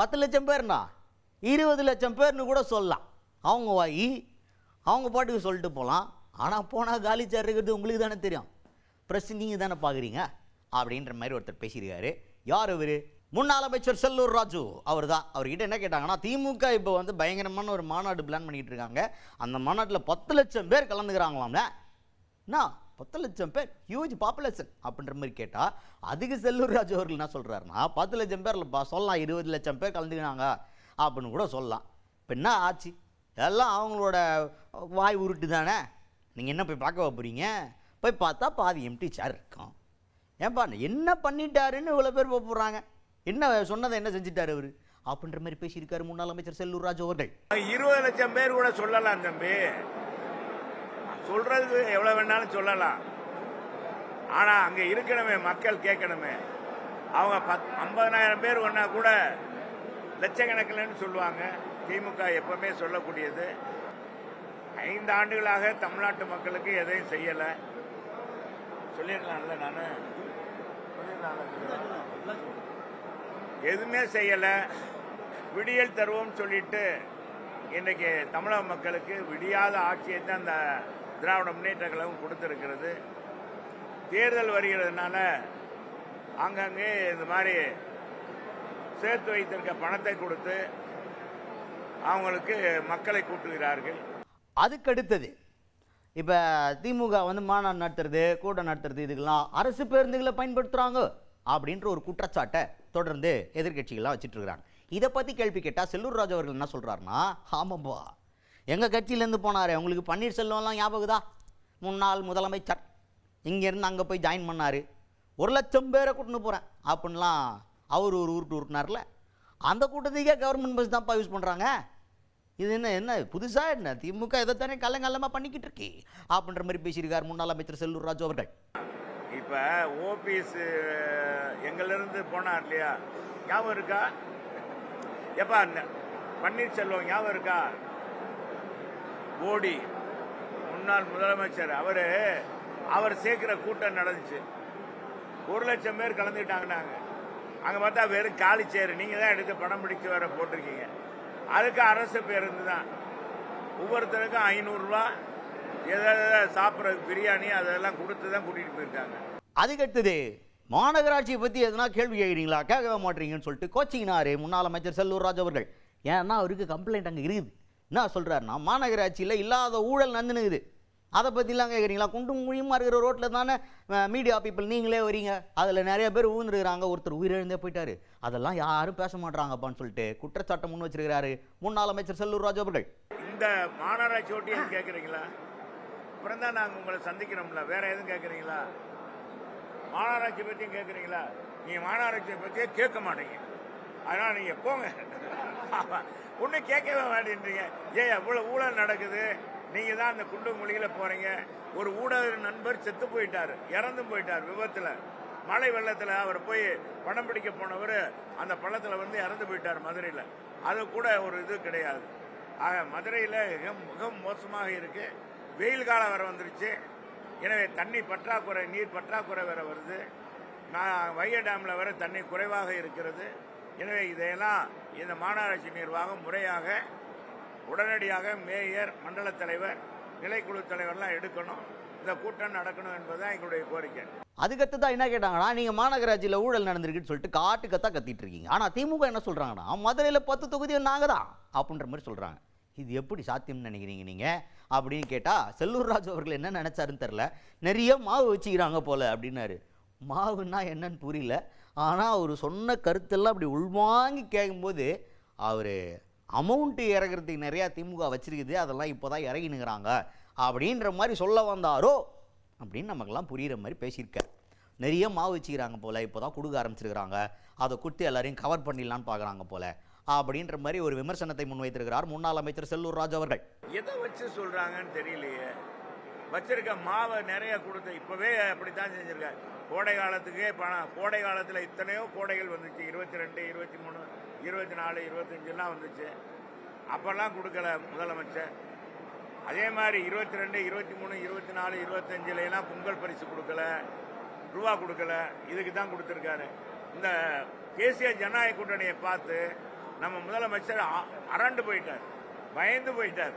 10 லட்சம் பேர்னா 20 லட்சம் பேர்னு கூட சொல்லலாம். அவங்க வாங்கி அவங்க பாட்டுக்கு சொல்லிட்டு போகலாம். ஆனால் போனால் காலி சேர் இருக்கிறது உங்களுக்கு தானே தெரியும், ப்ரெஸ் நீங்கள் தானே பார்க்குறீங்க அப்படின்ற மாதிரி ஒருத்தர் பேசியிருக்காரு. யார் அவர்? முன்னாள் அமைச்சர் செல்லூர் ராஜு அவர் தான். அவர்கிட்ட என்ன கேட்டாங்கன்னா, திமுக இப்போ வந்து பயங்கரமான ஒரு மாநாடு பிளான் பண்ணிகிட்டு இருக்காங்க, அந்த மாநாட்டில் 10 லட்சம் பேர் கலந்துக்கிறாங்களாம்ல. என்ன 10 லட்சம் பேர், ஹியூஜ் பாப்புலேஷன் அப்படின்ற மாதிரி கேட்டால், அதுக்கு செல்லூர் ராஜு அவர்கள் என்ன சொல்கிறாருன்னா, 10 லட்சம் பேர் சொல்லலாம், 20 லட்சம் பேர் கலந்துக்கிறாங்க அப்படின்னு கூட சொல்லலாம். இப்போ என்ன ஆச்சு? எல்லாம் அவங்களோட வாய் உருட்டு தானே. நீங்கள் என்ன போய் பார்க்க போகிறீங்க? போய் பார்த்தா பாதி எம்டி சேர் இருக்கும். ஏன்பா என்ன பண்ணிட்டாருன்னு இவ்வளோ பேர் போகிறாங்க, என்ன சொன்னதை என்ன செஞ்சுட்டாரு அவர் அப்படின்ற மாதிரி பேசியிருக்காரு முன்னாள் அமைச்சர் செல்லூர் ராஜு அவர்கள். 20 லட்சம் பேர் கூட சொல்லலாம் தம்பி, சொல்றது எவ்வளவு வேணாலும் சொல்லலாம். ஆனா அங்க இருக்கணுமே, மக்கள் கேட்கணுமே. அவங்க 50,000 பேர் ஒன்னா கூட லட்சக்கணக்கில்னு சொல்லுவாங்க. திமுக எப்பவுமே சொல்லக்கூடியது, 5 ஆண்டுகளாக தமிழ்நாட்டு மக்களுக்கு எதையும் செய்யல. சொல்லிடலாம்ல, நானு எதுவுமே செய்யல. விடியல் தருவோம் சொல்லிட்டு இன்னைக்கு தமிழக மக்களுக்கு விடியாத ஆட்சியை தான் அந்த திராவிட முன்னேற்ற கழகம் கொடுத்திருக்கிறது. தேர்தல் வருகிறதுனால அங்கங்கே இந்த மாதிரி சேர்த்து வைத்திருக்க பணத்தை கொடுத்து அவங்களுக்கு மக்களை கூட்டுகிறார்கள். அதுக்கடுத்தது இப்போ திமுக வந்து மாநாடு நடத்துறது, கூட்டம் நடத்துறது, இதுக்கெல்லாம் அரசு பேருந்துகளை பயன்படுத்துகிறாங்க அப்படின்ற ஒரு குற்றச்சாட்டை தொடர்ந்து எதிர்கட்சிகள்லாம் வச்சுட்டு இருக்கிறாங்க. இதை பற்றி கேள்வி கேட்டால் செல்லூர் ராஜு அவர்கள் என்ன சொல்கிறாருன்னா, ஆமாம்பா எங்கள் கட்சியிலேருந்து போனார், உங்களுக்கு பன்னீர்செல்வம்லாம் ஞாபகம் தான், முன்னாள் முதலமைச்சர், இங்கேருந்து அங்கே போய் ஜாயின் பண்ணார், 1 லட்சம் பேரை கூட்டின்னு போகிறேன் அப்படின்லாம் அவர் ஒரு ஊருக்கு ஊருக்குனார்ல, அந்த கூட்டத்துக்கே கவர்மெண்ட் பஸ் தான்ப்பா யூஸ் பண்ணுறாங்க. இது என்ன புதுசாக என்ன திமுக எதைத்தானே கல்லங்கல்லமாக பண்ணிக்கிட்டு இருக்கே அப்படின்ற மாதிரி பேசியிருக்கார் முன்னாள் அமைச்சர் செல்லூர் ராஜு அவர்கள். இப்போ ஓபிஎஸ் எங்களிருந்து போனார் இல்லையா, ஞாபகம் இருக்கா? எப்பா பன்னீர்செல்வம் ஞாபகம் இருக்கா? மோடி முன்னாள் முதலமைச்சர், அவர் சேர்க்கிற கூட்டம் நடந்துச்சு, 1 லட்சம் பேர் கலந்துக்கிட்டாங்கன்னாங்க. அங்கே பார்த்தா வெறும் காலி சேர், நீங்கள் தான் எடுத்து படம் பிடிச்சு வர போட்டிருக்கீங்க. அதுக்கு அரசு பேருந்து தான், ஒவ்வொருத்தருக்கும் 500 ரூபா, ஏதாவது சாப்பிட்றதுக்கு பிரியாணி அதெல்லாம் கொடுத்து தான் கூட்டிகிட்டு போயிருக்காங்க. அதுக்கடுத்தது மாநகராட்சியை பற்றி எதனா கேள்வி கேட்குறீங்களா, கேட்கவே மாட்டீங்கன்னு சொல்லிட்டு கோச்சிங்கினாரு முன்னாள் அமைச்சர் செல்லூர் ராஜு அவர்கள். ஏன்னா அவருக்கு கம்ப்ளைண்ட் அங்கே இருக்குது. என்ன சொல்கிறாருன்னா, மாநகராட்சியில் இல்லாத ஊழல் நடந்துனுக்குது, அதை பற்றிலாம் கேட்குறீங்களா? குண்டும் குழியுமா இருக்கிற ரோட்டில் தானே மீடியா பீப்புள் நீங்களே வரீங்க, அதில் நிறைய பேர் ஊந்துருக்கிறாங்க, ஒருத்தர் உயிரிழந்தே போயிட்டாரு, அதெல்லாம் யாரும் பேச மாட்டாங்கப்பான்னு சொல்லிட்டு குற்றச்சாட்டை முன் வச்சிருக்கிறாரு முன்னாள் அமைச்சர் செல்லூர் ராஜு அவர்கள். இந்த மாநகராட்சி ஒட்டி எதுவும் கேட்குறீங்களா? அப்புறம் தான் நாங்கள் உங்களை சந்திக்கிறோம்ல, வேற எதுவும் கேட்குறீங்களா? மாநகராட்சி பற்றியும் கேட்குறீங்களா? நீங்கள் மாநகராட்சியை பற்றியே கேட்க மாட்டீங்க, அதனால் நீங்கள் போங்க, ஒன்றும் கேட்கவே மாட்டேன்றீங்க. ஏன் எவ்வளோ ஊழல் நடக்குது, நீங்கள் தான் அந்த குண்டு மொழியில் போகிறீங்க. ஒரு ஊடக நண்பர் செத்து போயிட்டார், இறந்து போயிட்டார் விபத்தில், மழை வெள்ளத்தில். அவர் போய் படம் பிடிக்க போனவர் அந்த பள்ளத்தில் வந்து இறந்து போயிட்டார் மதுரையில். அது கூட ஒரு இது கிடையாது. ஆக மதுரையில் மிக மோசமாக இருக்கு. வெயில் காலம் வேற வந்துருச்சு, எனவே தண்ணி பற்றாக்குறை, நீர் பற்றாக்குறை வேற வருது. வைகை டேமில் வேற தண்ணி குறைவாக இருக்கிறது. எனவே இதையெல்லாம் இந்த மாநகராட்சி நிர்வாகம் முறையாக உடனடியாக மேயர், மண்டல தலைவர், நிலைக்குழு தலைவர்லாம் எடுக்கணும், இந்த கூட்டம் நடக்கணும் என்பதுதான் எங்களுடைய கோரிக்கை. அதுக்கடுத்து தான் என்ன கேட்டாங்கன்னா, நீங்கள் மாநகராட்சியில் ஊழல் நடந்திருக்குன்னு சொல்லிட்டு காட்டுக்கத்தான் கத்திட்டு இருக்கீங்க, ஆனால் திமுக என்ன சொல்கிறாங்கன்னா, மதுரையில் 10 தொகுதிகள் நாங்கள் தான் அப்படின்ற மாதிரி சொல்கிறாங்க. இது எப்படி சாத்தியம்னு நினைக்கிறீங்க நீங்கள் அப்படின்னு கேட்டால், செல்லூர் ராஜு அவர்கள் என்ன நினச்சாருன்னு தெரில, நிறைய மாவு வச்சுக்கிறாங்க போல் அப்படின்னாரு. மாவுன்னா என்னன்னு புரியல, ஆனால் அவர் சொன்ன கருத்தெல்லாம் அப்படி உள்வாங்கி கேட்கும்போது, அவர் அமௌண்ட்டு இறங்குறதுக்கு நிறையா திமுக வச்சிருக்குது, அதெல்லாம் இப்போ தான் இறங்கினுங்கிறாங்க அப்படின்ற மாதிரி சொல்ல வந்தாரோ அப்படின்னு நமக்கெல்லாம் புரிகிற மாதிரி பேசியிருக்கார். நிறைய மாவு வச்சுக்கிறாங்க போல், இப்போ தான் கொடுக்க ஆரம்பிச்சிருக்கிறாங்க, அதை கொடுத்து எல்லாரையும் கவர் பண்ணிடலான்னு பார்க்குறாங்க போல் அப்படின்ற மாதிரி ஒரு விமர்சனத்தை முன்வைத்திருக்கிறார் முன்னாள் அமைச்சர் செல்லூர் ராஜு அவர்கள். எதை வச்சு சொல்கிறாங்கன்னு தெரியலையே, வச்சிருக்க மாவை நிறைய கொடுத்து இப்போவே அப்படித்தான் செஞ்சுருக்காரு. கோடை காலத்துக்கே பணம், கோடை காலத்தில் இத்தனையோ கோடைகள் வந்துச்சு, 22, 23, 24, 25 வந்துச்சு. அப்பெல்லாம் கொடுக்கல முதலமைச்சர். அதே மாதிரி 22, 23, 24, 25 பொங்கல் பரிசு கொடுக்கல, ரூபா கொடுக்கல, இதுக்கு தான் கொடுத்துருக்காரு. இந்த தேசிய ஜனநாயக கூட்டணியை பார்த்து நம்ம முதலமைச்சர் அரண்டு போயிட்டார், பயந்து போயிட்டார்.